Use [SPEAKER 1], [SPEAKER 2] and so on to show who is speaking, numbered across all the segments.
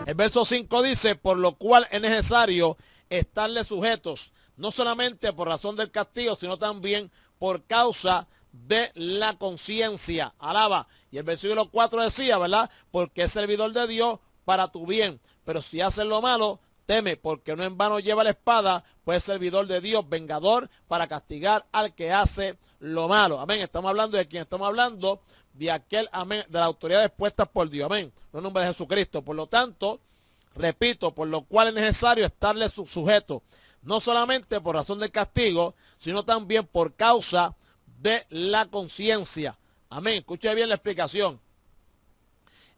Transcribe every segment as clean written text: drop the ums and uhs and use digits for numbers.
[SPEAKER 1] El verso 5 dice, por lo cual es necesario estarle sujetos, no solamente por razón del castigo, sino también por causa de la conciencia. Alaba. Y el versículo 4 decía, ¿verdad? Porque es servidor de Dios para tu bien. Pero si haces lo malo, teme, porque no en vano lleva la espada, pues es servidor de Dios, vengador para castigar al que hace lo malo. Amén. Estamos hablando de quién, estamos hablando de aquel, amén, de las autoridades puestas por Dios. Amén. No en nombre de Jesucristo. Por lo tanto, repito, por lo cual es necesario estarle sujeto, no solamente por razón del castigo, sino también por causa de la conciencia. Amén. Escuche bien la explicación.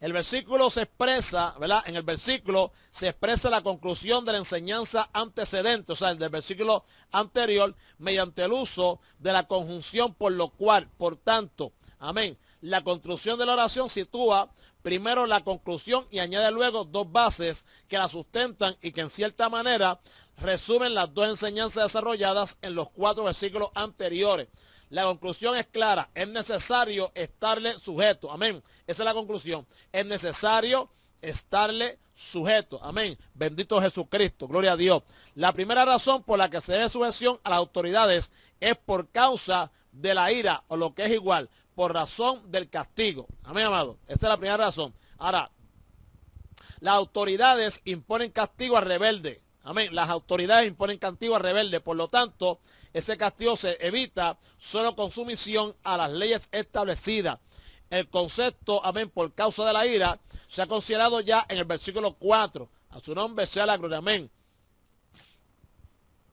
[SPEAKER 1] El versículo se expresa, ¿verdad? En el versículo se expresa la conclusión de la enseñanza antecedente, o sea, el del versículo anterior, mediante el uso de la conjunción por lo cual, por tanto, amén. La construcción de la oración sitúa primero la conclusión y añade luego dos bases que la sustentan y que en cierta manera resumen las dos enseñanzas desarrolladas en los 4 versículos anteriores. La conclusión es clara, es necesario estarle sujeto, amén. Esa es la conclusión, es necesario estarle sujeto, amén. Bendito Jesucristo, gloria a Dios. La primera razón por la que se debe sujeción a las autoridades es por causa de la ira, o lo que es igual, por razón del castigo, amén, amado. Esta es la primera razón. Ahora, las autoridades imponen castigo al rebelde, amén. Las autoridades imponen castigo al rebelde, por lo tanto, ese castigo se evita solo con sumisión a las leyes establecidas. El concepto, amén, por causa de la ira, se ha considerado ya en el versículo 4. A su nombre sea la gloria, amén.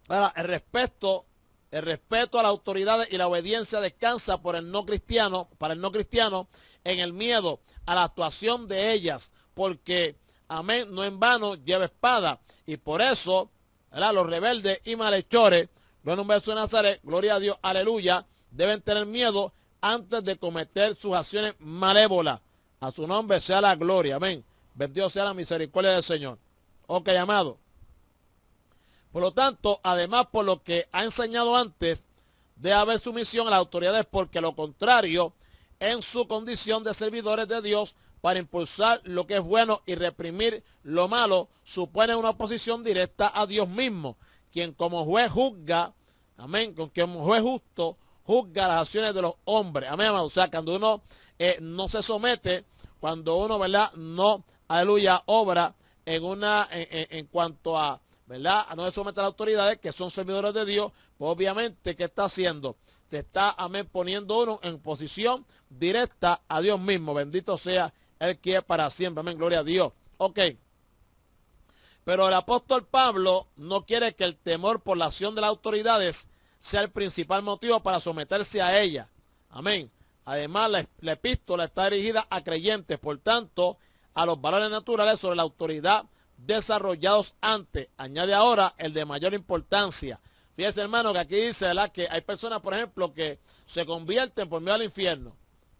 [SPEAKER 1] Ahora, el respeto a las autoridades y la obediencia descansa para el no cristiano, en el miedo a la actuación de ellas, porque, amén, no en vano lleva espada. Y por eso, ¿verdad?, los rebeldes y malhechores, no en un verso de Nazaret, gloria a Dios, aleluya, deben tener miedo antes de cometer sus acciones malévolas. A su nombre sea la gloria, amén. Bendito sea la misericordia del Señor. Ok, amado. Por lo tanto, además, por lo que ha enseñado antes, debe haber sumisión a las autoridades, porque lo contrario, en su condición de servidores de Dios, para impulsar lo que es bueno y reprimir lo malo, supone una oposición directa a Dios mismo, quien como juez juzga, amén, con quien como juez justo juzga las acciones de los hombres, amén, amado. O sea, cuando uno no se somete, cuando uno, ¿verdad?, no, aleluya, obra en cuanto a, ¿verdad?, a no se somete a las autoridades que son servidores de Dios, pues obviamente, ¿qué está haciendo? Se está, amén, poniendo uno en posición directa a Dios mismo. Bendito sea el que es para siempre, amén, gloria a Dios. Ok. Pero el apóstol Pablo no quiere que el temor por la acción de las autoridades sea el principal motivo para someterse a ella. Amén. Además, la epístola está dirigida a creyentes, por tanto, a los valores naturales sobre la autoridad desarrollados antes. Añade ahora el de mayor importancia. Fíjese, hermano, que aquí dice, ¿verdad?, que hay personas, por ejemplo, que se convierten por miedo al infierno.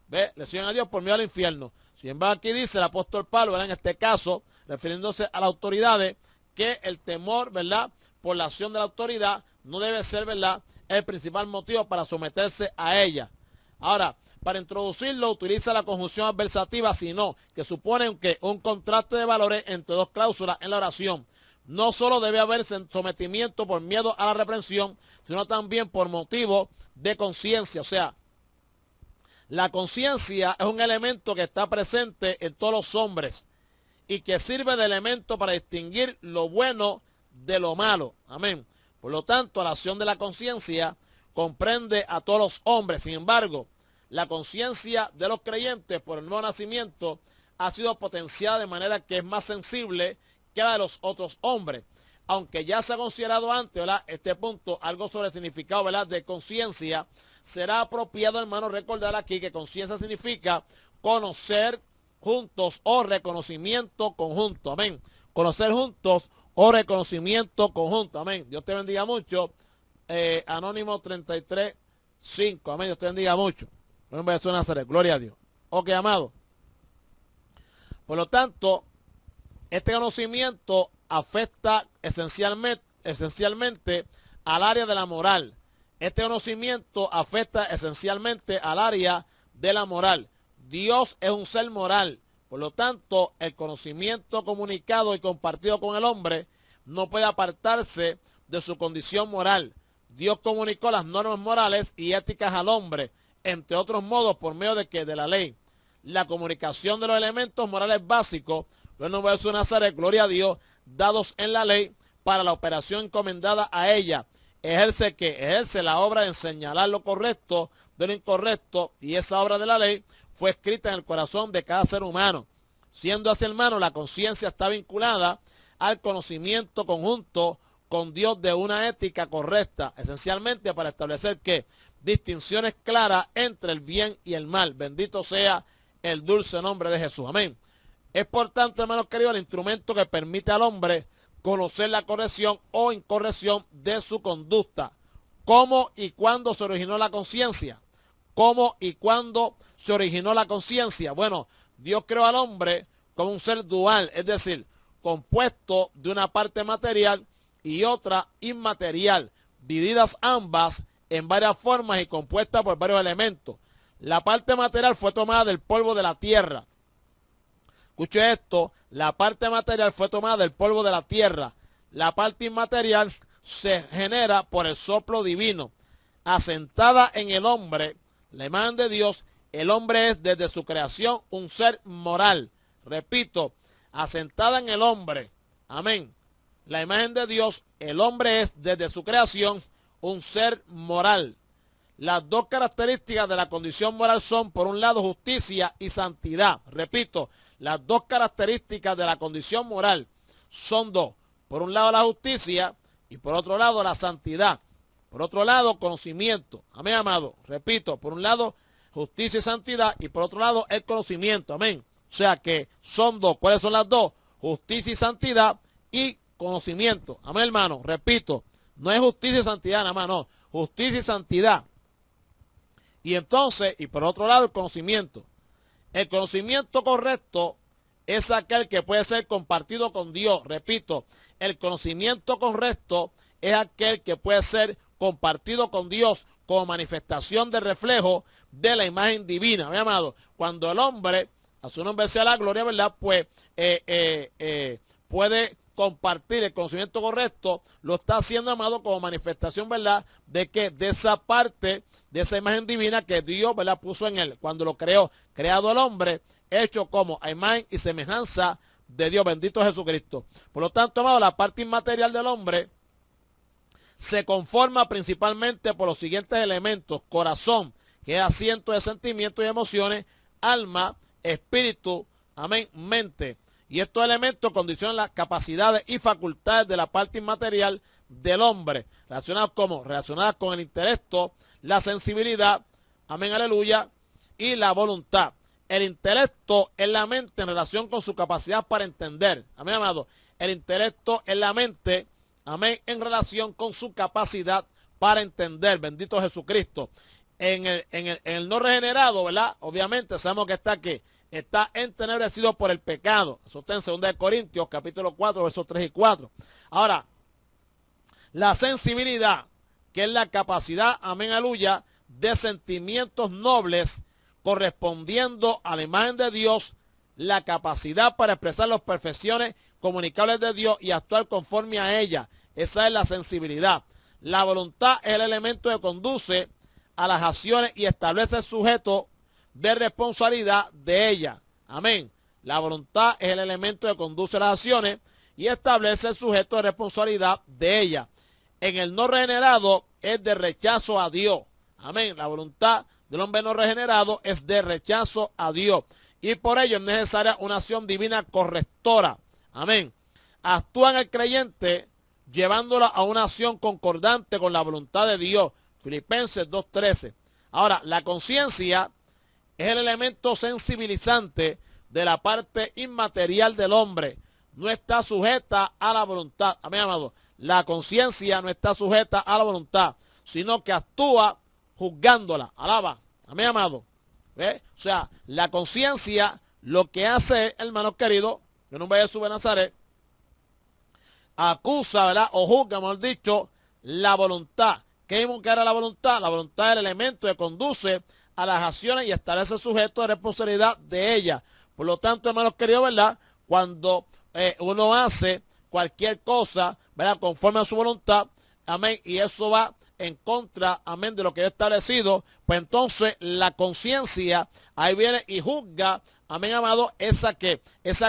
[SPEAKER 1] ¿Ve? Le siguen a Dios por miedo al infierno. Sin embargo, aquí dice el apóstol Pablo, ¿verdad?, en este caso, refiriéndose a las autoridades, que el temor, ¿verdad?, por la acción de la autoridad no debe ser, ¿verdad?, el principal motivo para someterse a ella. Ahora, para introducirlo, utiliza la conjunción adversativa, sino que supone que un contraste de valores entre dos cláusulas en la oración. No solo debe haber sometimiento por miedo a la reprensión, sino también por motivo de conciencia. O sea, la conciencia es un elemento que está presente en todos los hombres y que sirve de elemento para distinguir lo bueno de lo malo. Amén. Por lo tanto, la acción de la conciencia comprende a todos los hombres. Sin embargo, la conciencia de los creyentes por el nuevo nacimiento ha sido potenciada de manera que es más sensible que la de los otros hombres. Aunque ya se ha considerado antes, ¿verdad?, este punto, algo sobre el significado, ¿verdad?, de conciencia, será apropiado, hermano, recordar aquí que conciencia significa conocer juntos o reconocimiento conjunto. Amén. Conocer juntos o reconocimiento conjunto. Amén. Dios te bendiga mucho. Anónimo 33:5. Amén. Dios te bendiga mucho. Bueno, voy a hacer Nazaret. Gloria a Dios. Ok, amado. Por lo tanto, este conocimiento afecta esencialmente al área de la moral. Este conocimiento afecta esencialmente al área de la moral. Dios es un ser moral. Por lo tanto, el conocimiento comunicado y compartido con el hombre no puede apartarse de su condición moral. Dios comunicó las normas morales y éticas al hombre, entre otros modos, por medio de que de la ley. La comunicación de los elementos morales básicos, los nombres de Nazaret, gloria a Dios, dados en la ley para la operación encomendada a ella. Ejerce la obra de señalar lo correcto de lo incorrecto, y esa obra de la ley fue escrita en el corazón de cada ser humano. Siendo así, hermano, la conciencia está vinculada al conocimiento conjunto con Dios de una ética correcta, esencialmente para establecer que distinciones claras entre el bien y el mal. Bendito sea el dulce nombre de Jesús. Amén. Es por tanto, hermanos queridos, el instrumento que permite al hombre conocer la corrección o incorrección de su conducta. ¿Cómo y cuándo se originó la conciencia? ¿Cómo y cuándo se originó la conciencia? Bueno, Dios creó al hombre como un ser dual, es decir, compuesto de una parte material y otra inmaterial, divididas ambas en varias formas y compuestas por varios elementos. La parte material fue tomada del polvo de la tierra. Escuche esto, la parte material fue tomada del polvo de la tierra. La parte inmaterial se genera por el soplo divino. Asentada en el hombre, la imagen de Dios, el hombre es desde su creación un ser moral. Repito, asentada en el hombre, amén, la imagen de Dios, el hombre es desde su creación un ser moral. Las dos características de la condición moral son, por un lado, justicia y santidad. Repito, las dos características de la condición moral son dos. Por un lado, la justicia y por otro lado, la santidad. Por otro lado, conocimiento. Amén, amado. Repito, por un lado, justicia y santidad y por otro lado, el conocimiento. Amén. O sea que son dos. ¿Cuáles son las dos? Justicia y santidad y conocimiento. Amén, hermano. Repito, no es justicia y santidad nada más, no. Justicia y santidad. Y entonces, y por otro lado, el conocimiento. El conocimiento correcto es aquel que puede ser compartido con Dios. Repito, el conocimiento correcto es aquel que puede ser compartido con Dios como manifestación de reflejo de la imagen divina. Mi amado, cuando el hombre, a su nombre sea la gloria, ¿verdad? Pues puede compartir el conocimiento correcto, lo está haciendo, amado, como manifestación, ¿verdad? De que de esa parte, de esa imagen divina que Dios, ¿verdad?, puso en él cuando lo creó, creado el hombre, hecho como a imagen y semejanza de Dios. Bendito Jesucristo. Por lo tanto, amado, la parte inmaterial del hombre se conforma principalmente por los siguientes elementos: corazón, que es asiento de sentimientos y emociones; alma, espíritu, amén, mente. Y estos elementos condicionan las capacidades y facultades de la parte inmaterial del hombre, relacionadas con el intelecto, la sensibilidad, amén, aleluya, y la voluntad. El intelecto es la mente en relación con su capacidad para entender. Amén, amado. El intelecto es la mente, amén, en relación con su capacidad para entender. Bendito Jesucristo. En el no regenerado, ¿verdad? Obviamente sabemos que está entenebrecido por el pecado. Eso está en 2 Corintios, capítulo 4, versos 3 y 4. Ahora, la sensibilidad, que es la capacidad, amén, aleluya, de sentimientos nobles, correspondiendo a la imagen de Dios, la capacidad para expresar las perfecciones comunicables de Dios y actuar conforme a ella. Esa es la sensibilidad. La voluntad es el elemento que conduce a las acciones y establece el sujeto de responsabilidad de ella. Amén. La voluntad es el elemento que conduce a las acciones y establece el sujeto de responsabilidad de ella. En el no regenerado es de rechazo a Dios. Amén. La voluntad del hombre no regenerado es de rechazo a Dios. Y por ello es necesaria una acción divina correctora. Amén. Actúa en el creyente llevándola a una acción concordante con la voluntad de Dios. Filipenses 2:13. Ahora, la conciencia es el elemento sensibilizante de la parte inmaterial del hombre. No está sujeta a la voluntad. Amén, amado. La conciencia no está sujeta a la voluntad, sino que actúa juzgándola. Alaba. Amén, amado. ¿Ve? O sea, la conciencia lo que hace, hermanos queridos, en nombre de Jesús de Nazaret, acusa, ¿verdad?, o juzga, mejor dicho, la voluntad. ¿Qué era la voluntad? La voluntad es el elemento que conduce a las acciones y establece el sujeto de responsabilidad de ella. Por lo tanto, hermanos queridos, ¿verdad? Cuando uno hace cualquier cosa, ¿verdad? Conforme a su voluntad, amén, y eso va en contra, amén, de lo que he establecido, pues entonces la conciencia ahí viene y juzga, amén, amado, esa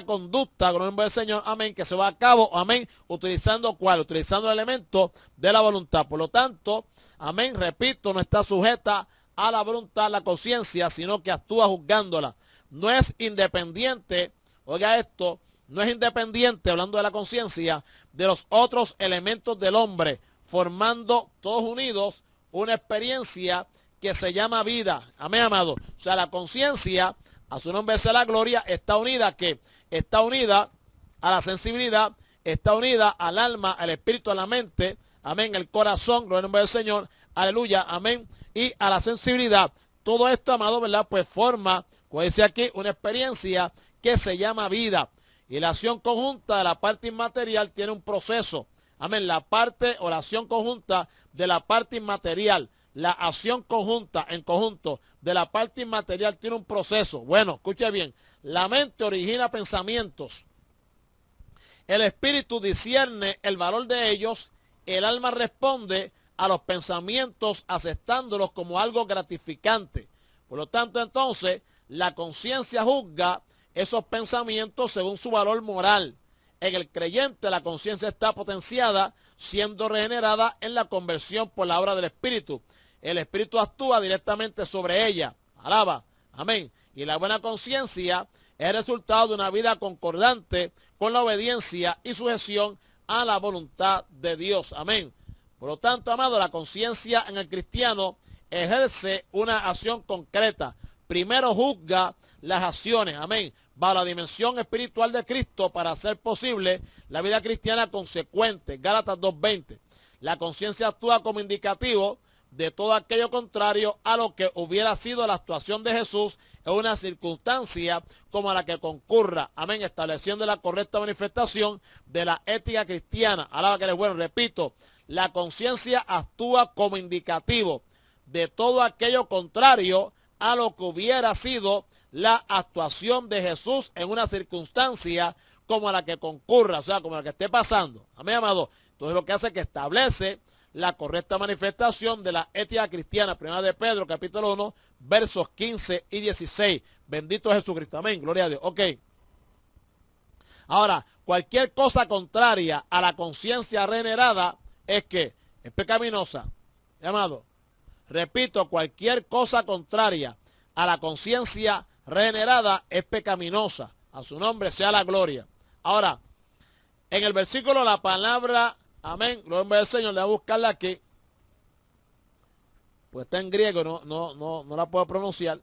[SPEAKER 1] conducta, con el nombre del Señor, amén, que se va a cabo, amén, utilizando ¿cuál? Utilizando el elemento de la voluntad. Por lo tanto, amén, repito, no está sujeta a la voluntad, la conciencia, sino que actúa juzgándola. No es independiente, oiga esto, no es independiente, hablando de la conciencia, de los otros elementos del hombre, formando todos unidos una experiencia que se llama vida. Amén, amado. O sea, la conciencia, a su nombre sea la gloria, está unida ¿a qué? Está unida a la sensibilidad, está unida al alma, al espíritu, a la mente, amén, el corazón, gloria al nombre del Señor, aleluya, amén, y a la sensibilidad. Todo esto, amado, ¿verdad? Pues forma, como dice aquí, una experiencia que se llama vida. Y la acción conjunta de la parte inmaterial tiene un proceso. Amén. La parte o la acción conjunta de la parte inmaterial, la acción conjunta en conjunto de la parte inmaterial tiene un proceso. Bueno, escuche bien. La mente origina pensamientos. El espíritu discierne el valor de ellos. El alma responde a los pensamientos aceptándolos como algo gratificante. Por lo tanto, entonces, la conciencia juzga esos pensamientos según su valor moral. En el creyente la conciencia está potenciada, siendo regenerada en la conversión por la obra del Espíritu. El Espíritu actúa directamente sobre ella. Alaba. Amén. Y la buena conciencia es el resultado de una vida concordante con la obediencia y sujeción a la voluntad de Dios. Amén. Por lo tanto, amado, la conciencia en el cristiano ejerce una acción concreta. Primero juzga las acciones, amén, bajo la dimensión espiritual de Cristo para hacer posible la vida cristiana consecuente. Gálatas 2:20. La conciencia actúa como indicativo de todo aquello contrario a lo que hubiera sido la actuación de Jesús en una circunstancia como la que concurra, amén, estableciendo la correcta manifestación de la ética cristiana. Alaba que eres bueno. Repito, la conciencia actúa como indicativo de todo aquello contrario a lo que hubiera sido la actuación de Jesús en una circunstancia como la que concurra, o sea, como la que esté pasando. Amén, amado. Entonces lo que hace es que establece la correcta manifestación de la ética cristiana. Primera de Pedro, capítulo 1, versos 15 y 16. Bendito Jesucristo. Amén. Gloria a Dios. Ok. Ahora, cualquier cosa contraria a la conciencia regenerada es que es pecaminosa. Amado. Repito, cualquier cosa contraria a la conciencia regenerada es pecaminosa. A su nombre sea la gloria. Ahora, en el versículo la palabra, amén, gloria al Señor, le voy a buscarla aquí. Pues está en griego, no la puedo pronunciar.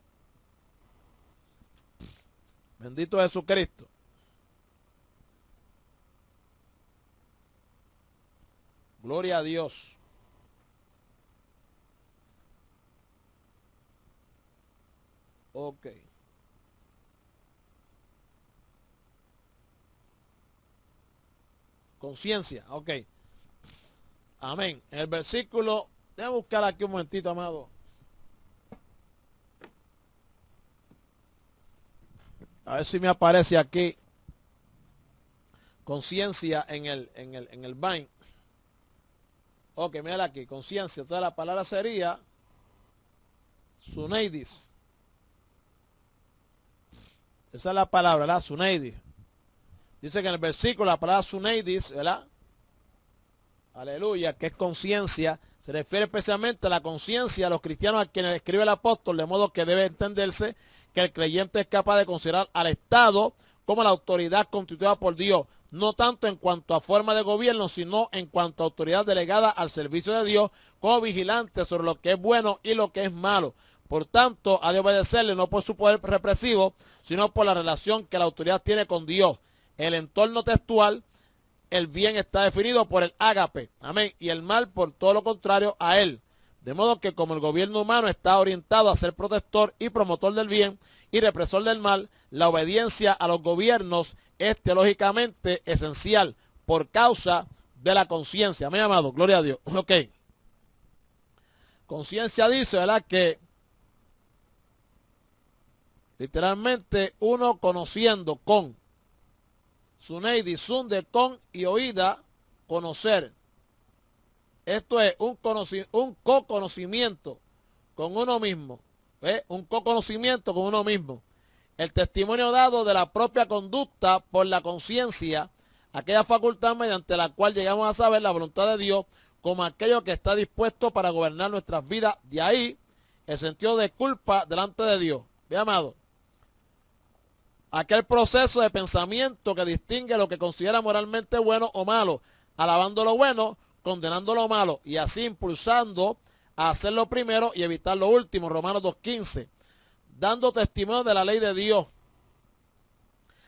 [SPEAKER 1] Bendito Jesucristo. Gloria a Dios. Ok. Conciencia, ok. Amén. En el versículo, déjame buscar aquí un momentito, amado. A ver si me aparece aquí conciencia en el Vine. Ok, mira aquí, conciencia. Entonces la palabra sería Suneidis. Esa es la palabra, ¿verdad? Suneidis. Dice que en el versículo la palabra Suneidis, ¿verdad? Aleluya, que es conciencia. Se refiere especialmente a la conciencia de los cristianos a quienes escribe el apóstol, de modo que debe entenderse que el creyente es capaz de considerar al Estado como la autoridad constituida por Dios, no tanto en cuanto a forma de gobierno, sino en cuanto a autoridad delegada al servicio de Dios como vigilante sobre lo que es bueno y lo que es malo. Por tanto, ha de obedecerle no por su poder represivo, sino por la relación que la autoridad tiene con Dios. El entorno textual, el bien está definido por el ágape, amén, y el mal por todo lo contrario a él. De modo que como el gobierno humano está orientado a ser protector y promotor del bien y represor del mal, la obediencia a los gobiernos es teológicamente esencial por causa de la conciencia. Amén, amado, gloria a Dios. Ok. Conciencia dice, ¿verdad? Que Literalmente, uno conociendo con. Suneidi, sun de con y oída, conocer. Esto es un co-conocimiento con uno mismo. ¿Ve? Un co-conocimiento con uno mismo. El testimonio dado de la propia conducta por la conciencia, aquella facultad mediante la cual llegamos a saber la voluntad de Dios como aquello que está dispuesto para gobernar nuestras vidas. De ahí el sentido de culpa delante de Dios. Ve, amado, aquel proceso de pensamiento que distingue lo que considera moralmente bueno o malo, alabando lo bueno, condenando lo malo, y así impulsando a hacer lo primero y evitar lo último. Romanos 2:15. Dando testimonio de la ley de Dios,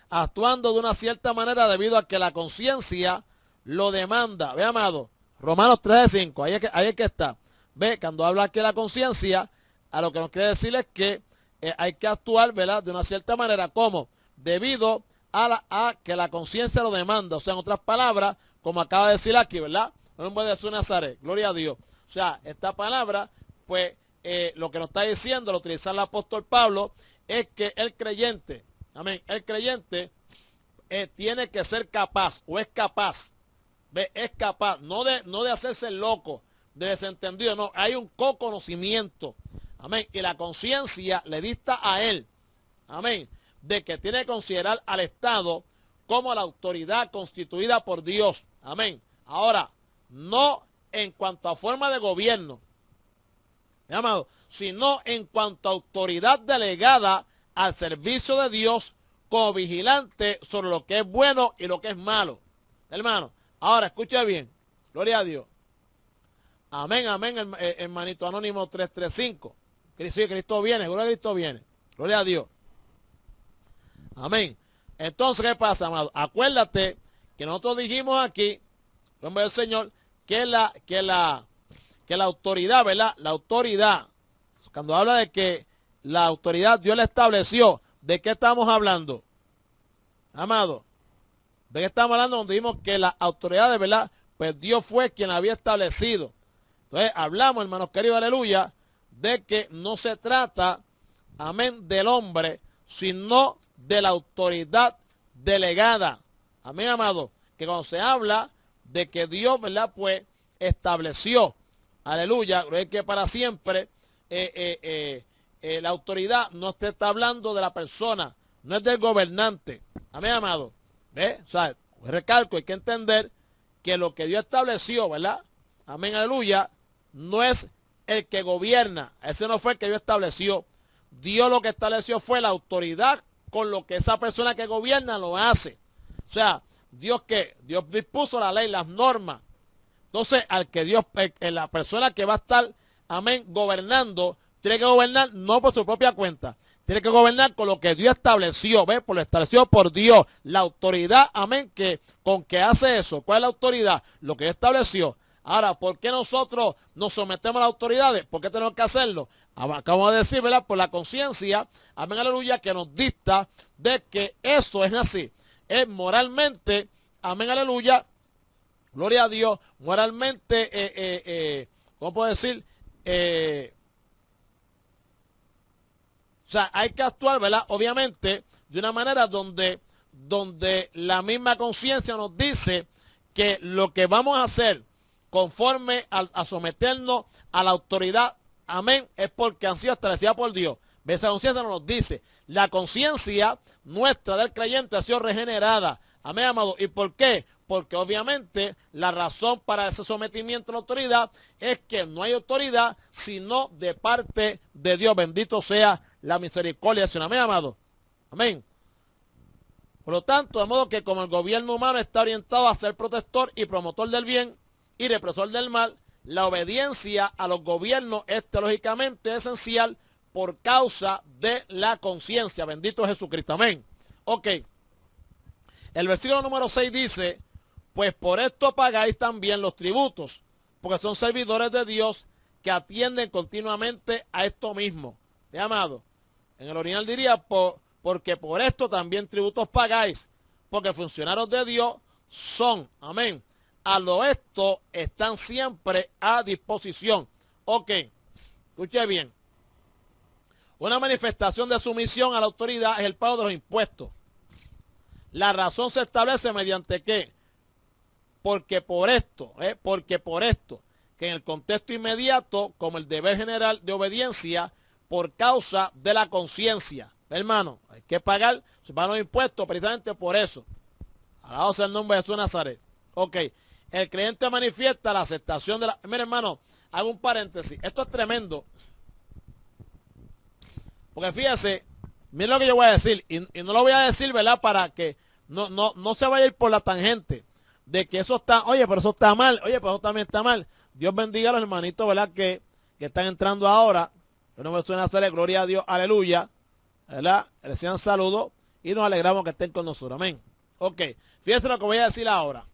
[SPEAKER 1] actuando de una cierta manera debido a que la conciencia lo demanda. Ve, amado, Romanos 3:5, ahí es que está. Ve, cuando habla aquí de la conciencia, a lo que nos quiere decir es que hay que actuar, ¿verdad?, de una cierta manera, como debido a que la conciencia lo demanda. O sea, en otras palabras, como acaba de decir aquí, ¿verdad? En nombre de Jesús de Nazaret, gloria a Dios. O sea, esta palabra, pues, lo que nos está diciendo, al utilizar el apóstol Pablo, es que el creyente, amén, el creyente tiene que ser capaz, o es capaz, ¿ve? Es capaz, no de hacerse loco, de desentendido, no, hay un co-conocimiento, amén, y la conciencia le dicta a él, amén, de que tiene que considerar al Estado como la autoridad constituida por Dios, amén. Ahora, no en cuanto a forma de gobierno, amado, sino en cuanto a autoridad delegada al servicio de Dios como vigilante sobre lo que es bueno y lo que es malo. Hermano, ahora escuche bien, gloria a Dios. Amén, amén, hermanito Anónimo 335. Cristo viene, gloria a Cristo viene. Gloria a Dios. Amén. Entonces, ¿qué pasa, amado? Acuérdate que nosotros dijimos aquí, en nombre del Señor, que la autoridad, ¿verdad? La autoridad, cuando habla de que la autoridad Dios la estableció, ¿de qué estamos hablando? Amado, ¿de qué estamos hablando? Donde dijimos que la autoridad, de verdad, pues Dios fue quien la había establecido. Entonces, hablamos, hermanos queridos, aleluya, de que no se trata, amén, del hombre, sino de la autoridad delegada. Amén, amado, que cuando se habla de que Dios, ¿verdad?, pues estableció, aleluya, es que para siempre la autoridad no te está hablando de la persona, no es del gobernante. Amén, amado. ¿Ve? O sea, recalco, hay que entender que lo que Dios estableció, ¿verdad? Amén, aleluya, no es el que gobierna. Ese no fue el que Dios estableció. Dios lo que estableció fue la autoridad con lo que esa persona que gobierna lo hace. O sea, Dios dispuso la ley, las normas. Entonces, al que Dios, la persona que va a estar, amén, gobernando, tiene que gobernar no por su propia cuenta. Tiene que gobernar con lo que Dios estableció, ¿ves? Por lo establecido por Dios. La autoridad, amén, con que hace eso. ¿Cuál es la autoridad? Lo que Dios estableció. Ahora, ¿por qué nosotros nos sometemos a las autoridades? ¿Por qué tenemos que hacerlo? Acabamos de decir, ¿verdad? Por la conciencia, amén, aleluya, que nos dicta de que eso es así. Es moralmente, amén, aleluya, gloria a Dios, moralmente, ¿cómo puedo decir? O sea, hay que actuar, ¿verdad? Obviamente, de una manera donde la misma conciencia nos dice que lo que vamos a hacer conforme a someternos a la autoridad, amén, es porque han sido establecidas por Dios. Esa conciencia nos dice, la conciencia nuestra del creyente ha sido regenerada. Amén, amado. ¿Y por qué? Porque obviamente la razón para ese sometimiento a la autoridad es que no hay autoridad sino de parte de Dios. Bendito sea la misericordia del Señor. Amén, amado. Amén. Por lo tanto, de modo que como el gobierno humano está orientado a ser protector y promotor del bien y represor del mal, la obediencia a los gobiernos es teológicamente esencial por causa de la conciencia. Bendito Jesucristo. Amén. Ok. El versículo número 6 dice, pues por esto pagáis también los tributos, porque son servidores de Dios que atienden continuamente a esto mismo. ¿Me amado? En el original diría, porque por esto también tributos pagáis, porque funcionarios de Dios son. Amén. A lo esto están siempre a disposición. Ok. Escuche bien. Una manifestación de sumisión a la autoridad es el pago de los impuestos. La razón se establece mediante qué. Porque por esto, que en el contexto inmediato, como el deber general de obediencia, por causa de la conciencia. Hermano, hay que pagar los impuestos precisamente por eso. Alabado sea el nombre de Jesús de Nazaret. Ok, el creyente manifiesta la aceptación de la... Mira, hermano, hago un paréntesis. Esto es tremendo. Porque fíjese, mira lo que yo voy a decir. Y no lo voy a decir, ¿verdad? Para que no se vaya a ir por la tangente de que eso está, oye, pero eso está mal, oye, pero eso también está mal. Dios bendiga a los hermanitos, ¿verdad? Que están entrando ahora. Que no me suena hacerle gloria a Dios, aleluya, ¿verdad? Reciban saludos y nos alegramos que estén con nosotros, amén. Ok, fíjense lo que voy a decir ahora.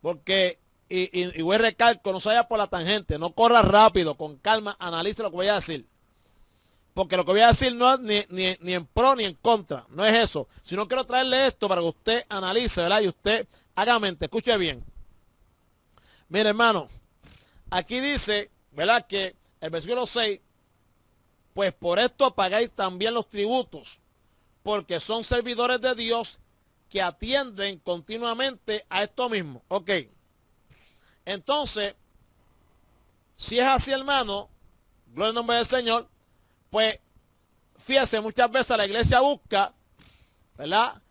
[SPEAKER 1] Porque, y voy a recalcar, no se vaya por la tangente, no corra rápido, con calma, analice lo que voy a decir. Porque lo que voy a decir no es ni en pro ni en contra, no es eso. Sino quiero traerle esto para que usted analice, ¿verdad? Y usted haga mente, escuche bien. Mire, hermano, aquí dice, ¿verdad? Que el versículo 6, pues por esto pagáis también los tributos, porque son servidores de Dios que atienden continuamente a esto mismo. Ok. Entonces, si es así, hermano, gloria al nombre del Señor, pues fíjese, muchas veces la iglesia busca, ¿verdad?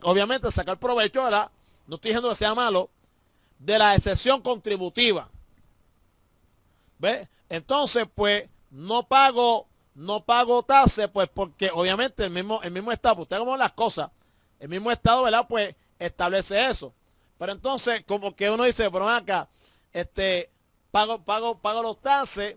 [SPEAKER 1] Obviamente sacar provecho, ¿verdad? No estoy diciendo que sea malo, de la excepción contributiva. ¿Ve? Entonces, pues, no pago tasa, pues, porque obviamente el mismo Estado, pues, usted como las cosas, el mismo Estado, ¿verdad? Pues, establece eso. Pero entonces, como que uno dice, pero acá, pago los taxes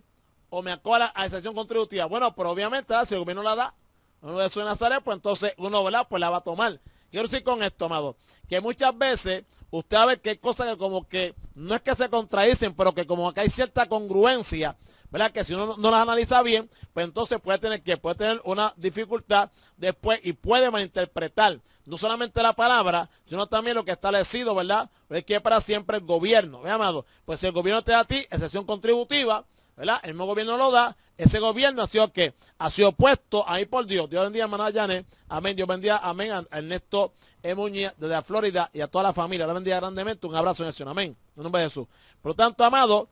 [SPEAKER 1] o me acojo a la excepción contributiva. Bueno, pero obviamente, ¿verdad? Si el gobierno la da, uno de Jesús de Nazaret, pues entonces uno, ¿verdad? Pues la va a tomar. Quiero decir con esto, amado, que muchas veces usted va a ver que hay cosas que como que no es que se contradicen, pero que como que hay cierta congruencia, ¿verdad? Que si uno no las analiza bien, pues entonces puede tener una dificultad después y puede malinterpretar no solamente la palabra, sino también lo que está establecido, ¿verdad? Es que para siempre el gobierno, ¿ve, amado? Pues si el gobierno te da a ti excepción contributiva, ¿verdad? El mismo gobierno lo da, ese gobierno ha sido ¿qué? Ha sido puesto ahí por Dios. Dios bendiga a hermana Janet, amén. Dios bendiga, amén, a Ernesto Muñiz desde la Florida y a toda la familia. Dios bendiga grandemente, un abrazo en el Señor, amén. En nombre de Jesús. Por lo tanto, amado,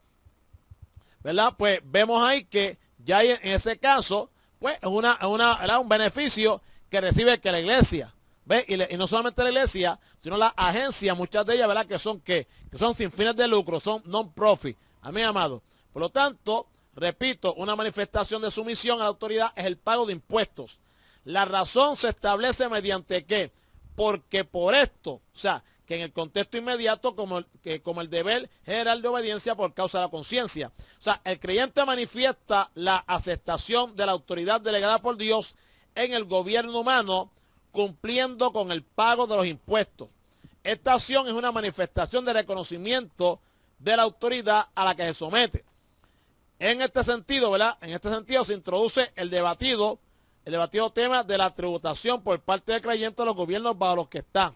[SPEAKER 1] ¿verdad? Pues vemos ahí que ya en ese caso, pues es un beneficio que recibe que la iglesia, ¿ve? Y no solamente la iglesia, sino las agencias, muchas de ellas, ¿verdad? Que son sin fines de lucro, son non-profit, amén, amado. Por lo tanto, repito, una manifestación de sumisión a la autoridad es el pago de impuestos. La razón se establece mediante ¿qué? Porque por esto, o sea, que en el contexto inmediato como el deber general de obediencia por causa de la conciencia. O sea, el creyente manifiesta la aceptación de la autoridad delegada por Dios en el gobierno humano, cumpliendo con el pago de los impuestos. Esta acción es una manifestación de reconocimiento de la autoridad a la que se somete. En este sentido, ¿verdad? En este sentido se introduce el debatido tema de la tributación por parte de creyentes de los gobiernos bajo los que está.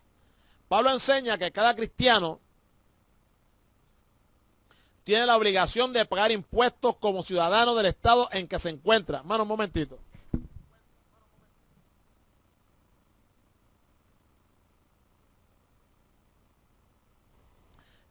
[SPEAKER 1] Pablo enseña que cada cristiano tiene la obligación de pagar impuestos como ciudadano del estado en que se encuentra. Hermano, un momentito.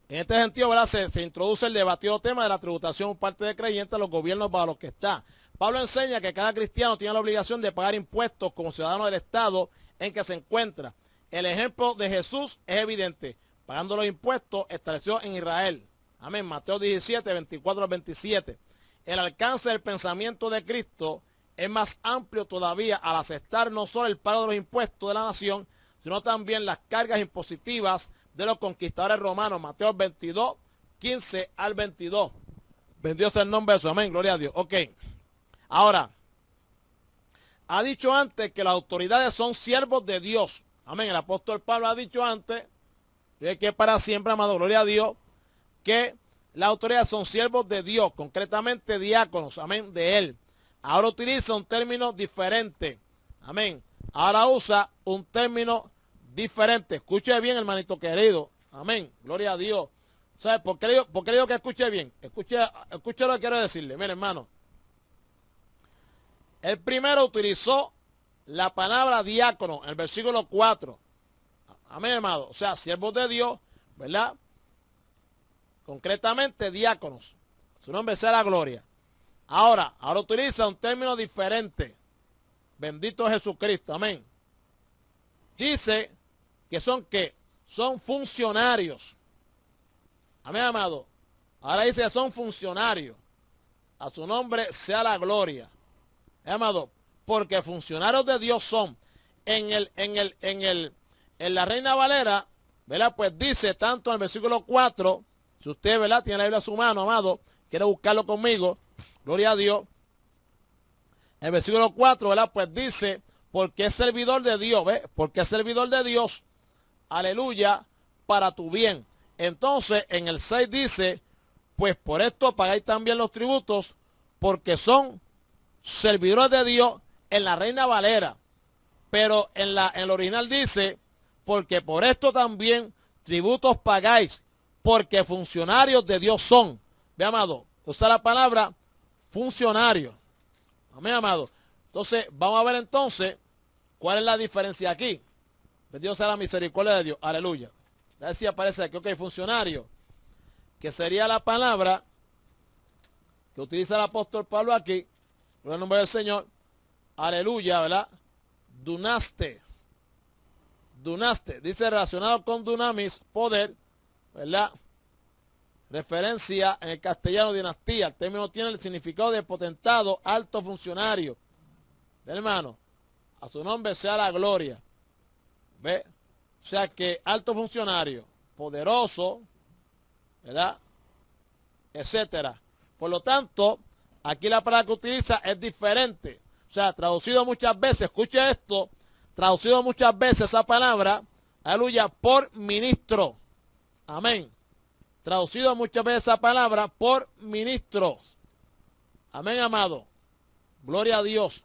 [SPEAKER 1] En este sentido, ¿verdad? Se introduce el debatido tema de la tributación por parte de creyentes a los gobiernos bajo los que está. Pablo enseña que cada cristiano tiene la obligación de pagar impuestos como ciudadano del estado en que se encuentra. El ejemplo de Jesús es evidente. Pagando los impuestos estableció en Israel. Amén. Mateo 17, 24 al 27. El alcance del pensamiento de Cristo es más amplio todavía al aceptar no solo el pago de los impuestos de la nación, sino también las cargas impositivas de los conquistadores romanos. Mateo 22, 15 al 22. Bendito sea el nombre de Jesús. Amén. Gloria a Dios. Ok. Ahora, ha dicho antes que las autoridades son siervos de Dios. Amén. El apóstol Pablo ha dicho antes que para siempre, amado, gloria a Dios, que las autoridades son siervos de Dios, concretamente diáconos, amén, de Él. Ahora utiliza un término diferente, amén. Ahora usa un término diferente. Escuche bien, hermanito querido, amén, gloria a Dios. ¿Sabe por qué digo que escuche bien? Escuche lo que quiero decirle, mire, hermano. El primero utilizó la palabra diácono en el versículo 4. Amén, hermano. O sea, siervos de Dios, ¿verdad? Concretamente, diáconos. Su nombre sea la gloria. Ahora utiliza un término diferente. Bendito Jesucristo. Amén. Dice que son ¿qué? Son funcionarios. Amén, amado. Ahora dice que son funcionarios. A su nombre sea la gloria. Amado, porque funcionarios de Dios son. En la Reina Valera, ¿verdad? Pues dice tanto en el versículo 4, si usted, ¿verdad? Tiene la Biblia a su mano, amado, quiere buscarlo conmigo, gloria a Dios. El versículo 4, ¿verdad? Pues dice, porque es servidor de Dios, ¿ves? Porque es servidor de Dios, aleluya, para tu bien. Entonces, en el 6 dice, pues por esto pagáis también los tributos, porque son servidores de Dios en la Reina Valera. Pero en el original dice, porque por esto también tributos pagáis, porque funcionarios de Dios son. Ve, amado, usa la palabra funcionario. Amén, amado. Entonces, vamos a ver entonces cuál es la diferencia aquí. Bendito sea la misericordia de Dios. Aleluya. A ver si aparece aquí, ok, funcionario, que sería la palabra que utiliza el apóstol Pablo aquí, en el nombre del Señor. Aleluya, ¿verdad? Dunaste. Dunaste, dice relacionado con dunamis, poder, ¿verdad? Referencia en el castellano dinastía. El término tiene el significado de potentado, alto funcionario. ¿Ve, hermano? A su nombre sea la gloria. ¿Ve? O sea que alto funcionario, poderoso, ¿verdad? Etcétera. Por lo tanto, aquí la palabra que utiliza es diferente. O sea, traducido muchas veces, escuche esto, traducido muchas veces esa palabra, aleluya, por ministro. Amén. Traducido muchas veces esa palabra por ministros. Amén, amado. Gloria a Dios.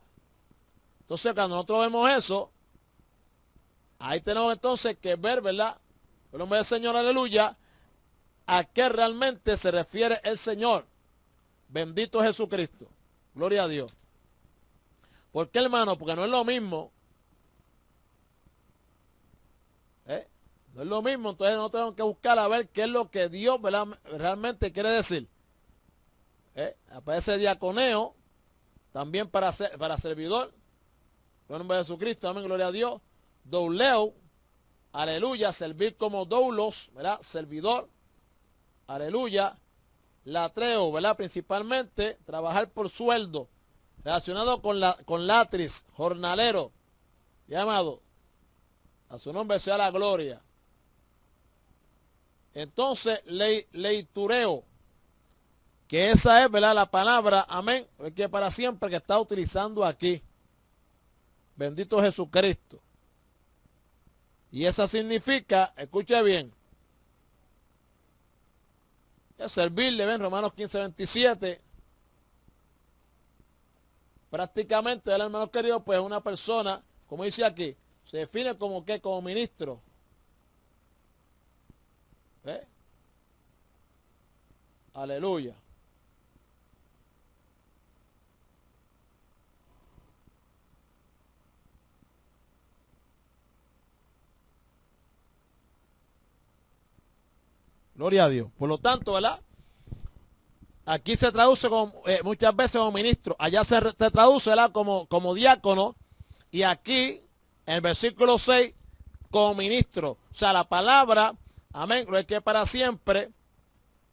[SPEAKER 1] Entonces, cuando nosotros vemos eso, ahí tenemos entonces que ver, ¿verdad? El nombre del Señor, aleluya, a qué realmente se refiere el Señor. Bendito Jesucristo. Gloria a Dios. ¿Por qué, hermano? Porque no es lo mismo. No es lo mismo, entonces no tenemos que buscar a ver qué es lo que Dios, ¿verdad?, realmente quiere decir. Aparece diaconeo, también para servidor. En el nombre de Jesucristo, amén, gloria a Dios. Douleo, aleluya, servir como doulos, ¿verdad? Servidor, aleluya. Latreo, ¿verdad? Principalmente trabajar por sueldo, relacionado con latris, jornalero, llamado. A su nombre sea la gloria. Entonces, leitureo, que esa es, ¿verdad?, la palabra, amén, que para siempre que está utilizando aquí. Bendito Jesucristo. Y esa significa, escuche bien, es servirle, ven, Romanos 15:27. Prácticamente, el hermano querido, pues una persona, como dice aquí, se define como que, como ministro. Aleluya. Gloria a Dios. Por lo tanto, ¿verdad? Aquí se traduce como, muchas veces como ministro. Allá se traduce, ¿verdad?, como diácono. Y aquí, en el versículo 6, como ministro. O sea, la palabra, amén, lo es que para siempre,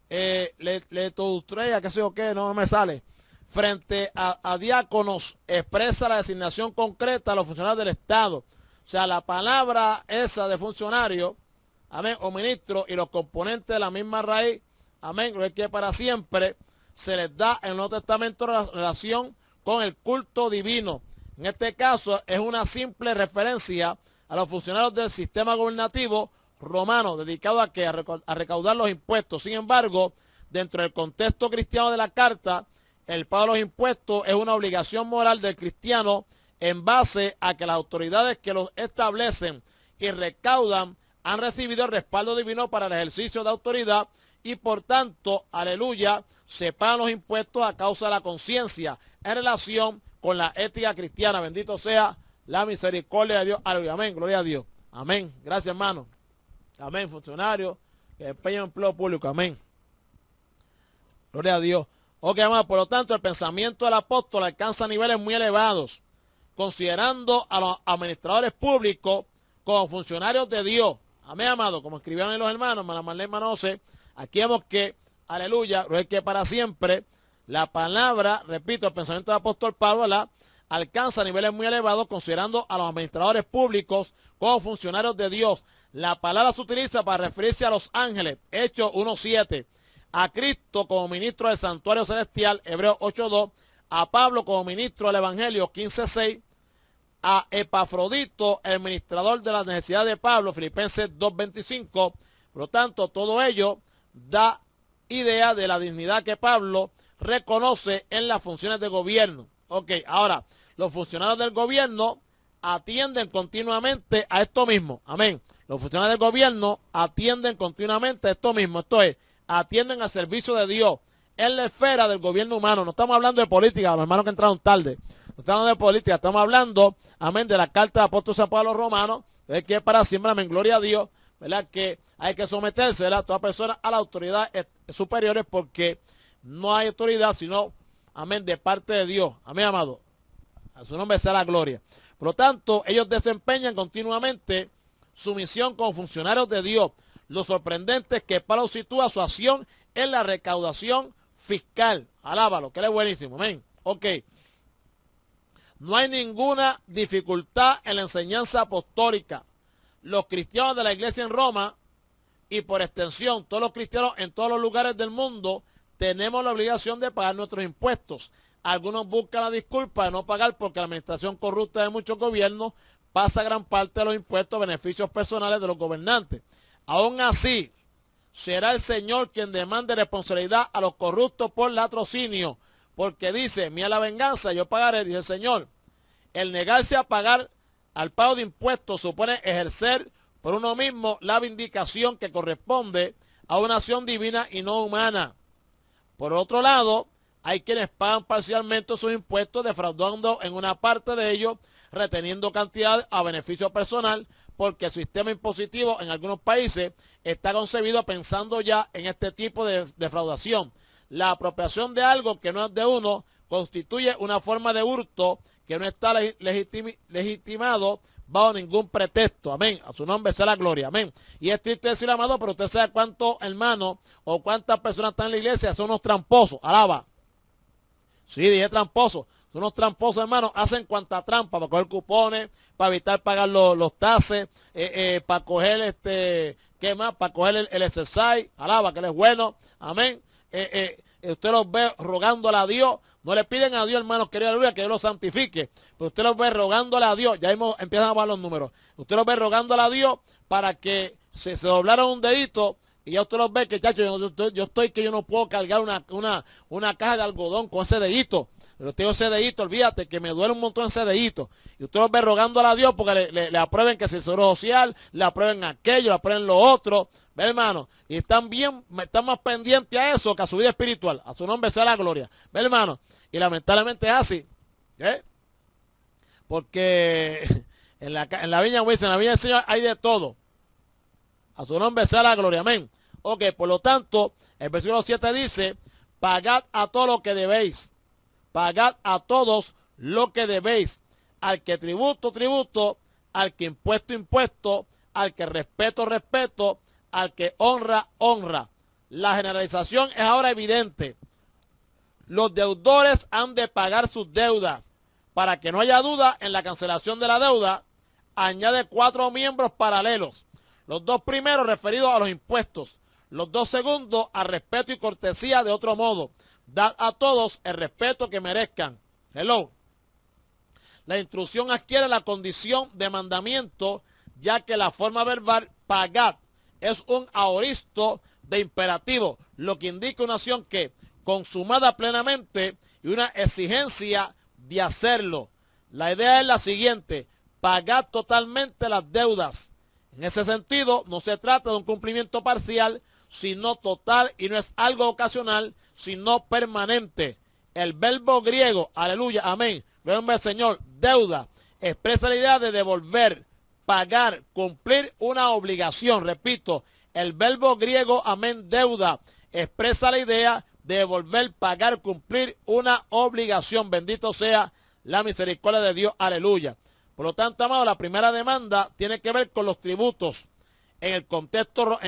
[SPEAKER 1] le traducía, qué sé yo qué, no me sale. Frente a diáconos, expresa la designación concreta a los funcionarios del Estado. O sea, la palabra esa de funcionario, amén, o ministro, y los componentes de la misma raíz, amén, lo es que para siempre se les da en el Nuevo Testamento relación con el culto divino. En este caso es una simple referencia a los funcionarios del sistema gubernativo romano dedicado a recaudar los impuestos. Sin embargo, dentro del contexto cristiano de la carta, el pago de los impuestos es una obligación moral del cristiano en base a que las autoridades que los establecen y recaudan han recibido el respaldo divino para el ejercicio de autoridad y por tanto, aleluya, se pagan los impuestos a causa de la conciencia en relación con la ética cristiana. Bendito sea la misericordia de Dios. Aleluya. Amén. Gloria a Dios. Amén. Gracias, hermano. Amén. Funcionarios que desempeñan empleo público. Amén. Gloria a Dios. Ok, hermano. Por lo tanto, el pensamiento del apóstol alcanza niveles muy elevados, considerando a los administradores públicos como funcionarios de Dios. Amén, amado. Como escribieron los hermanos, Marlene Manose, aquí vemos que, aleluya, es que para siempre la palabra, repito, el pensamiento del apóstol Pablo, ¿verdad?, alcanza niveles muy elevados, considerando a los administradores públicos como funcionarios de Dios. La palabra se utiliza para referirse a los ángeles, Hechos 1:7, a Cristo como ministro del santuario celestial, Hebreos 8:2, a Pablo como ministro del Evangelio, 15:6, a Epafrodito, el administrador de las necesidades de Pablo, Filipenses 2:25. Por lo tanto, todo ello da idea de la dignidad que Pablo reconoce en las funciones de gobierno. Ok, ahora, los funcionarios del gobierno atienden continuamente a esto mismo. Amén. Los funcionarios del gobierno atienden continuamente a esto mismo. Esto es, atienden al servicio de Dios en la esfera del gobierno humano. No estamos hablando de política, los hermanos que entraron tarde. No estamos hablando de política, estamos hablando, amén, de la carta del apóstol San Pablo a los romanos, es que para siempre, amén, gloria a Dios, ¿verdad?, que hay que someterse, ¿verdad?, toda persona a las autoridades superiores, porque no hay autoridad sino, amén, de parte de Dios. Amén, amado. A su nombre sea la gloria. Por lo tanto, ellos desempeñan continuamente su misión como funcionarios de Dios. Lo sorprendente es que Pablo sitúa su acción en la recaudación fiscal. Alábalo, que él es buenísimo. Amén. Ok. No hay ninguna dificultad en la enseñanza apostólica. Los cristianos de la iglesia en Roma, y por extensión todos los cristianos en todos los lugares del mundo, tenemos la obligación de pagar nuestros impuestos. Algunos buscan la disculpa de no pagar porque la administración corrupta de muchos gobiernos pasa gran parte de los impuestos a beneficios personales de los gobernantes. Aún así, será el Señor quien demande responsabilidad a los corruptos por latrocinio, porque dice, mía la venganza, yo pagaré, dice el Señor. El negarse a pagar al pago de impuestos supone ejercer por uno mismo la vindicación que corresponde a una acción divina y no humana. Por otro lado, hay quienes pagan parcialmente sus impuestos, defraudando en una parte de ellos, reteniendo cantidad a beneficio personal, porque el sistema impositivo en algunos países está concebido pensando ya en este tipo de defraudación. La apropiación de algo que no es de uno constituye una forma de hurto que no está legitimado bajo ningún pretexto. Amén. A su nombre sea la gloria. Amén. Y es triste decir, amado, pero usted sabe cuántos hermanos o cuántas personas están en la iglesia, son unos tramposos. Alaba. Sí, dije tramposos. Son unos tramposos, hermanos. Hacen cuanta trampa para coger cupones, para evitar pagar los taxes, para coger ¿qué más? Para coger el exercise. Alaba, que él es bueno. Amén. Usted los ve rogándole a Dios. No le piden a Dios, hermanos, querido, aleluya, que Dios los santifique. Pero usted los ve rogándole a Dios. Ya mismo empiezan a bajar los números. Usted los ve rogándole a Dios para que se doblaron un dedito. Y ya usted los ve que, chacho, yo estoy que yo no puedo cargar una caja de algodón con ese dedito. Pero tengo ese dedito, olvídate, que me duele un montón ese dedito. Y usted los ve rogándole a Dios porque le aprueben que es el seguro social, le aprueben aquello, le aprueben lo otro. ¿Ve, hermano? Y están más pendientes a eso que a su vida espiritual. A su nombre sea la gloria. ¿Ve, hermano? Y lamentablemente es así. ¿Eh? Porque en la viña, en la viña del Señor hay de todo. A su nombre sea la gloria. Amén. Ok, por lo tanto, el versículo 7 dice, pagad a todo lo que debéis. Pagad a todos lo que debéis. Al que tributo, tributo. Al que impuesto, impuesto. Al que respeto, respeto. Al que honra, honra. La generalización es ahora evidente. Los deudores han de pagar sus deudas. Para que no haya duda en la cancelación de la deuda, añade 4 miembros paralelos. Los 2 primeros referidos a los impuestos. Los 2 segundos a respeto y cortesía de otro modo. Dad a todos el respeto que merezcan. Hello. La instrucción adquiere la condición de mandamiento, ya que la forma verbal pagad es un aoristo de imperativo, lo que indica una acción que, consumada plenamente, y una exigencia de hacerlo. La idea es la siguiente: pagad totalmente las deudas. En ese sentido, no se trata de un cumplimiento parcial, sino total, y no es algo ocasional, sino permanente. El verbo griego, aleluya, amén, gloria al Señor, deuda, expresa la idea de devolver, pagar, cumplir una obligación. Repito, el verbo griego, amén, deuda, expresa la idea de devolver, pagar, cumplir una obligación. Bendito sea la misericordia de Dios, aleluya. Por lo tanto, amado, la primera demanda tiene que ver con los tributos. En el contexto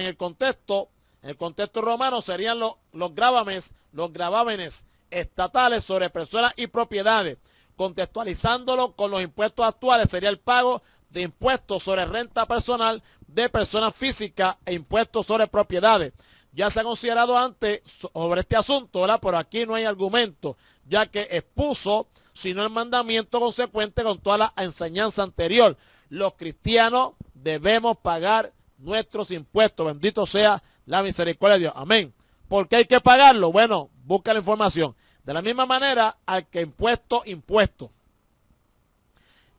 [SPEAKER 1] romano serían los gravámenes estatales sobre personas y propiedades. Contextualizándolo con los impuestos actuales, sería el pago de impuestos sobre renta personal de personas físicas e impuestos sobre propiedades. Ya se ha considerado antes sobre este asunto, ¿verdad? Pero aquí no hay argumento, ya que expuso, sino el mandamiento consecuente con toda la enseñanza anterior. Los cristianos debemos pagar nuestros impuestos. Bendito sea la misericordia de Dios. Amén. ¿Por qué hay que pagarlo? Bueno, busca la información. De la misma manera, al que impuesto.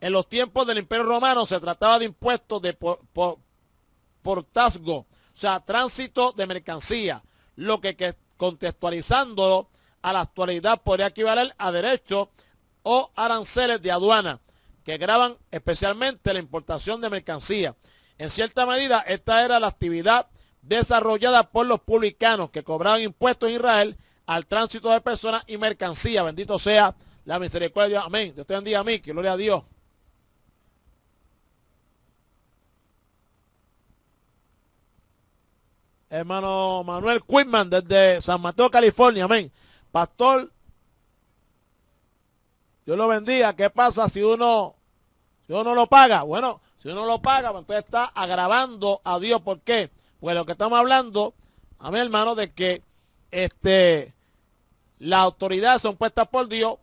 [SPEAKER 1] En los tiempos del Imperio Romano se trataba de impuestos de portazgo, o sea, tránsito de mercancía, lo que contextualizándolo a la actualidad podría equivaler a derechos o aranceles de aduana, que gravan especialmente la importación de mercancía. En cierta medida, esta era la actividad desarrollada por los publicanos que cobraban impuestos en Israel al tránsito de personas y mercancía. Bendito sea la misericordia de Dios. Amén. Dios te bendiga a mí, que gloria a Dios. Hermano Manuel Quitman desde San Mateo, California. Amén. Pastor, Dios lo bendiga. ¿Qué pasa si uno lo paga? Bueno, si uno lo paga, pues entonces está agravando a Dios. ¿Por qué? Pues lo que estamos hablando, amén, hermano, de que las autoridades son puestas por Dios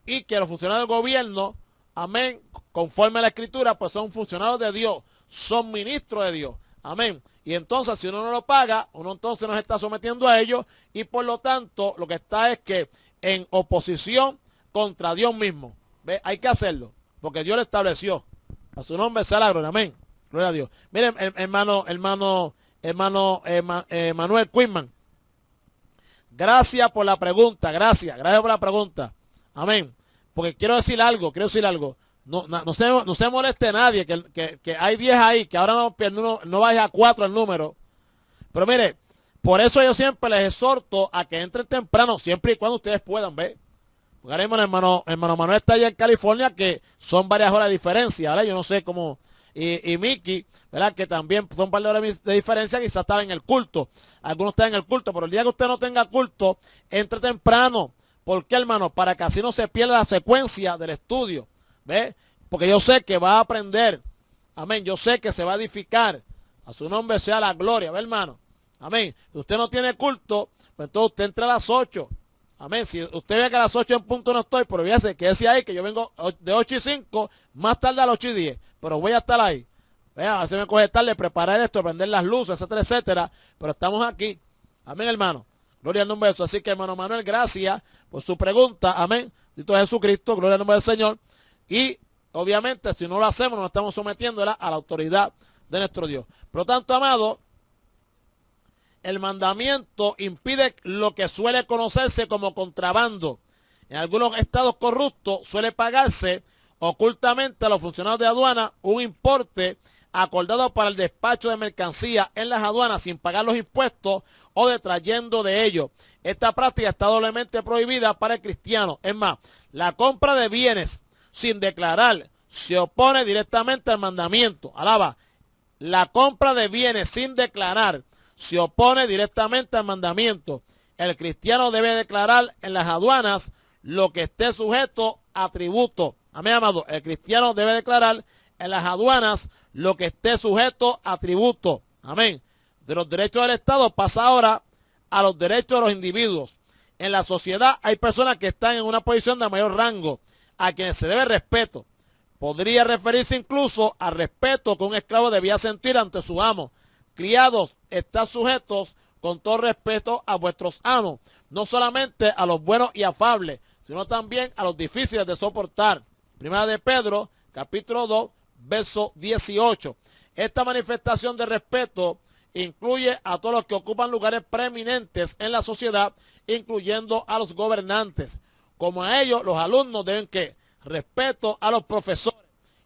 [SPEAKER 1] y que los funcionarios del gobierno, amén, conforme a la Escritura, pues son funcionarios de Dios, son ministros de Dios. Amén. Y entonces, si uno no lo paga, uno entonces nos está sometiendo a ellos y por lo tanto, lo que está es que en oposición contra Dios mismo. ¿Ve? Hay que hacerlo, porque Dios lo estableció. A su nombre sea la gloria. Amén. Gloria a Dios. Miren, Manuel Quitman. Gracias por la pregunta. Gracias por la pregunta. Amén. Porque quiero decir algo. No se moleste nadie, que hay 10 ahí, que ahora no baje a 4 el número. Pero mire, por eso yo siempre les exhorto a que entren temprano, siempre y cuando ustedes puedan, ver. Porque ahora mismo el hermano Manuel está allá en California, que son varias horas de diferencia, ¿verdad? Yo no sé cómo. Y Mickey, ¿verdad? Que también son un par de horas de diferencia, quizás estaba en el culto. Algunos están en el culto, pero el día que usted no tenga culto, entre temprano. ¿Por qué, hermano? Para que así no se pierda la secuencia del estudio. ¿Ve? Porque yo sé que va a aprender. Amén. Yo sé que se va a edificar. A su nombre sea la gloria. ¿Ve, hermano? Amén. Si usted no tiene culto, pues entonces usted entra a las 8. Amén. Si usted ve que a las 8 en punto no estoy, pero fíjese que decía ahí que yo vengo de 8:05, más tarde a las 8:10. Pero voy a estar ahí. Vea, a veces me coge tarde preparar esto, prender las luces, etcétera, etcétera. Pero estamos aquí. Amén, hermano. Gloria al nombre de Jesús. Así que, hermano Manuel, gracias por su pregunta. Amén. Dito Jesucristo, gloria al nombre del Señor. Y obviamente, si no lo hacemos, nos estamos sometiendo a la autoridad de nuestro Dios. Por lo tanto, amado, el mandamiento impide lo que suele conocerse como contrabando. En algunos estados corruptos suele pagarse ocultamente a los funcionarios de aduana un importe acordado para el despacho de mercancía en las aduanas sin pagar los impuestos o detrayendo de ellos. Esta práctica está doblemente prohibida para el cristiano. Es más, la compra de bienes sin declarar se opone directamente al mandamiento. Alaba, la compra de bienes sin declarar se opone directamente al mandamiento. El cristiano debe declarar en las aduanas lo que esté sujeto a tributo. Amén, amado. El cristiano debe declarar en las aduanas lo que esté sujeto a tributo. Amén. De los derechos del Estado pasa ahora a los derechos de los individuos. En la sociedad hay personas que están en una posición de mayor rango, a quienes se debe respeto. Podría referirse incluso al respeto que un esclavo debía sentir ante su amo. Criados, están sujetos con todo respeto a vuestros amos, no solamente a los buenos y afables, sino también a los difíciles de soportar. Primera de Pedro, capítulo 2, verso 18. Esta manifestación de respeto incluye a todos los que ocupan lugares preeminentes en la sociedad, incluyendo a los gobernantes. como a ellos los alumnos deben que respeto a los profesores.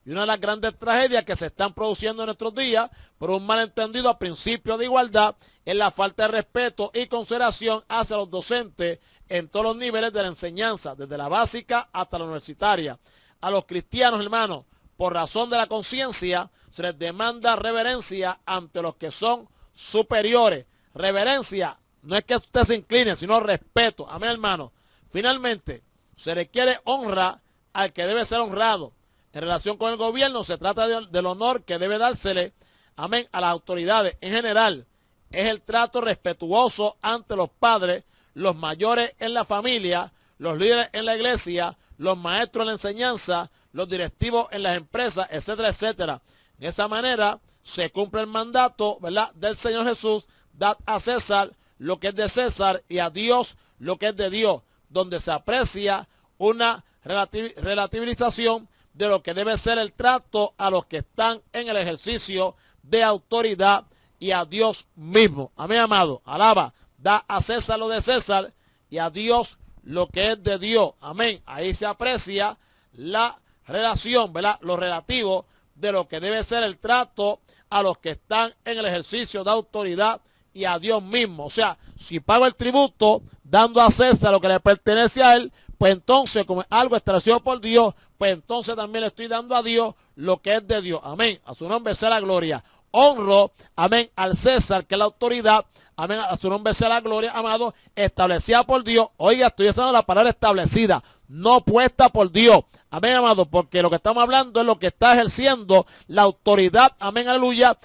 [SPEAKER 1] Y una de las grandes tragedias que se están produciendo en nuestros días por un malentendido a principio de igualdad es la falta de respeto y consideración hacia los docentes en todos los niveles de la enseñanza, desde la básica hasta la universitaria. A los cristianos, hermanos, por razón de la conciencia, se les demanda reverencia ante los que son superiores. Reverencia no es que usted se incline, sino respeto. Amén, hermano. Finalmente, se requiere honra al que debe ser honrado. En relación con el gobierno, se trata del honor que debe dársele, amén, a las autoridades. En general, es el trato respetuoso ante los padres, los mayores en la familia, los líderes en la iglesia, los maestros en la enseñanza, los directivos en las empresas, etcétera, etcétera. De esa manera se cumple el mandato, ¿verdad?, del Señor Jesús: dad a César lo que es de César y a Dios lo que es de Dios, donde se aprecia una relativización de lo que debe ser el trato a los que están en el ejercicio de autoridad y a Dios mismo. Amén, amado. Alaba. Da a César lo de César y a Dios lo que es de Dios. Amén. Ahí se aprecia la relación, ¿verdad?, lo relativo de lo que debe ser el trato a los que están en el ejercicio de autoridad y a Dios mismo. O sea, si pago el tributo dando a César lo que le pertenece a él, pues entonces, como es algo establecido por Dios, pues entonces también le estoy dando a Dios lo que es de Dios. Amén. A su nombre sea la gloria. Honro, amén, al César, que es la autoridad. Amén. A su nombre sea la gloria, amado, establecida por Dios. Oiga, estoy usando la palabra establecida, no puesta por Dios. Amén, amado, porque lo que estamos hablando es lo que está ejerciendo la autoridad, amén, aleluya,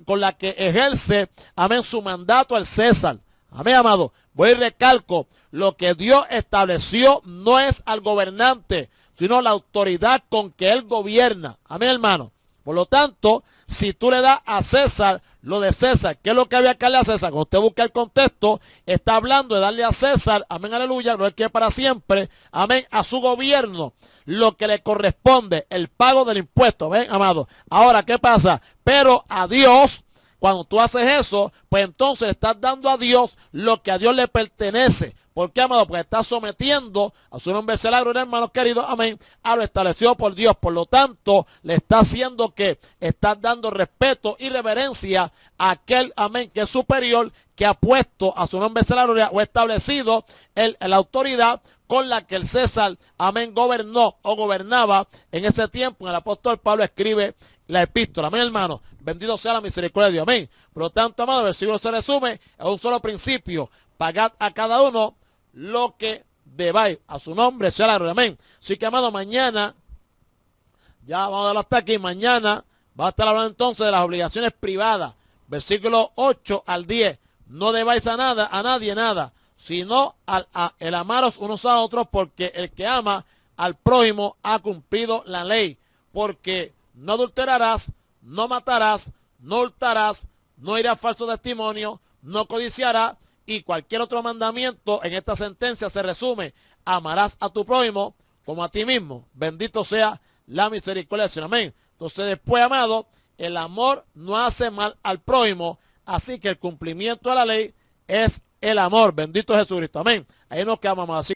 [SPEAKER 1] con la que ejerce, amén, su mandato el César. Amén, amado. Voy y recalco, lo que Dios estableció no es al gobernante, sino la autoridad con que él gobierna. Amén, hermano. Por lo tanto, si tú le das a César lo de César, ¿qué es lo que había que darle a César? Cuando usted busca el contexto, está hablando de darle a César, amén, aleluya, no es que para siempre, amén, a su gobierno, lo que le corresponde, el pago del impuesto, ven, amado. Ahora, ¿qué pasa? Pero a Dios, cuando tú haces eso, pues entonces estás dando a Dios lo que a Dios le pertenece. ¿Por qué, amado? Porque estás sometiendo a su nombre sea la gloria, hermanos queridos, amén, a lo establecido por Dios. Por lo tanto, le está haciendo que estás dando respeto y reverencia a aquel, amén, que es superior, que ha puesto a su nombre sea la gloria o establecido la autoridad con la que el César, amén, gobernó o gobernaba en ese tiempo. El apóstol Pablo escribe la epístola, amén, hermano. Bendito sea la misericordia de Dios, amén. Por lo tanto, amado, el versículo se resume a un solo principio: pagad a cada uno lo que debáis. A su nombre sea la gloria, amén. Así que, amado, mañana, ya vamos a darlo hasta aquí, mañana va a estar hablando entonces de las obligaciones privadas, versículo 8 al 10. No debáis a nadie nada, sino el amaros unos a otros, porque el que ama al prójimo ha cumplido la ley. Porque no adulterarás, no matarás, no hurtarás, no irás falso testimonio, no codiciarás, y cualquier otro mandamiento en esta sentencia se resume: amarás a tu prójimo como a ti mismo. Bendito sea la misericordia del Señor, amén. Entonces después, amado, el amor no hace mal al prójimo, así que el cumplimiento de la ley es el amor. Bendito Jesucristo, amén. Ahí nos quedamos, amado. Así